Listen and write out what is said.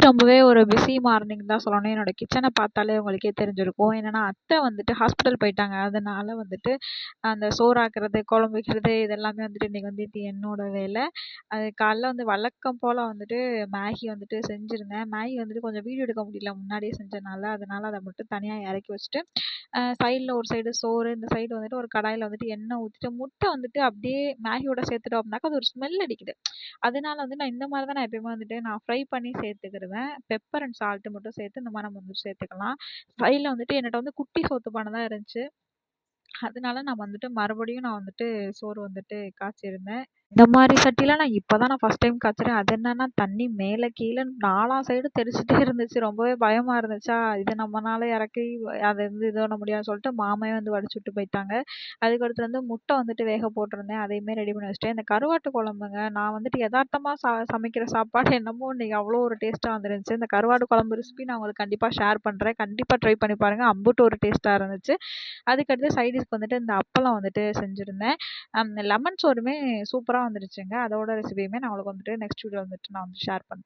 ரொம்பவே ஒரு busy morning தான் சொல்லணும். என்னோட கிச்சன பார்த்தாலே உங்களுக்கே தெரிஞ்சிருக்கும். என்னன்னா, அத்தை வந்துட்டு ஹாஸ்பிட்டல் போயிட்டாங்க. அதனால வந்துட்டு அந்த சோறு ஆக்குறது, குழம்பு வைக்கிறது இது எல்லாமே வந்துட்டு இன்னைக்கு வந்துட்டு என்னோட வேலை. அது காலைல வந்து வழக்கம் போல வந்துட்டு மேகி வந்துட்டு செஞ்சிருந்தேன். மேகி வந்துட்டு கொஞ்சம் வீடியோ எடுக்க முடியல முன்னாடியே செஞ்சனால. அதனால அத மட்டும் தனியா இறக்கி வச்சுட்டு, சைடுல ஒரு சைடு சோறு, இந்த சைடு வந்துட்டு ஒரு கடாயில வந்துட்டு எண்ணெய் ஊத்திட்டு, முட்டை வந்துட்டு அப்படியே மேகியோட சேர்த்துட்டோம் அப்படின்னாக்கா, அது ஒரு ஸ்மெல் அடிக்குது. அதனால வந்து நான் இந்த மாரி தான் நான் எப்பயுமே வந்துட்டு நான் ஃப்ரை பண்ணி சேர்த்துக்கிடுவேன். பெப்பர் அண்ட் சால்ட் மட்டும் சேர்த்து இந்த மாரி நம்ம வந்து சேர்த்துக்கலாம். சைடுல வந்துட்டு என்கிட்ட வந்து குட்டி சோத்து பானை தான் இருந்துச்சு. அதனால நான் வந்துட்டு மறுபடியும் நான் வந்துட்டு சோறு வந்துட்டு காய்ச்சிருந்தேன். இந்த மாரி சட்டில நான் ஃபர்ஸ்ட் டைம் காய்ச்சுறேன். அது என்னன்னா தண்ணி மேல கீழ நாலா சைடும் தெறிச்சுட்டே இருந்துச்சு. ரொம்பவே பயமா இருந்துச்சா, இது நம்மனால இறக்கி அத வந்து இது பண்ண முடியாதுன்னு சொல்லிட்டு மாமாவே வந்து வடிச்சுட்டு போயிட்டாங்க. அதுக்கடுத்து வந்து முட்டை வந்துட்டு வேக போட்டிருந்தேன். அதையுமே ரெடி பண்ணி வச்சுட்டேன். இந்த கருவாட்டு குழம்புங்க, நான் வந்துட்டு எதார்த்தமா சமைக்கிற சாப்பாடு என்னமோ இன்னைக்கு அவ்வளோ ஒரு டேஸ்ட்டா வந்துருந்துச்சு. இந்த கருவாட்டு குழம்பு ரெசிபி நான் உங்களுக்கு கண்டிப்பா ஷேர் பண்றேன். கண்டிப்பா ட்ரை பண்ணி பாருங்க. அம்புட்டு ஒரு டேஸ்ட்டா இருந்துச்சு. அதுக்கடுத்து சைட் டிஷ்க்கு வந்துட்டு இந்த அப்பளம் வந்துட்டு செஞ்சிருந்தேன். லெமன் சோறுமே சூப்பரா வந்துருச்சுங்க. அதோட ரெசிபியுமே நான் உங்களுக்கு வந்துட்டு நெக்ஸ்ட் வீடியோல வந்துட்டு நான் வந்து ஷேர் பண்றேன்.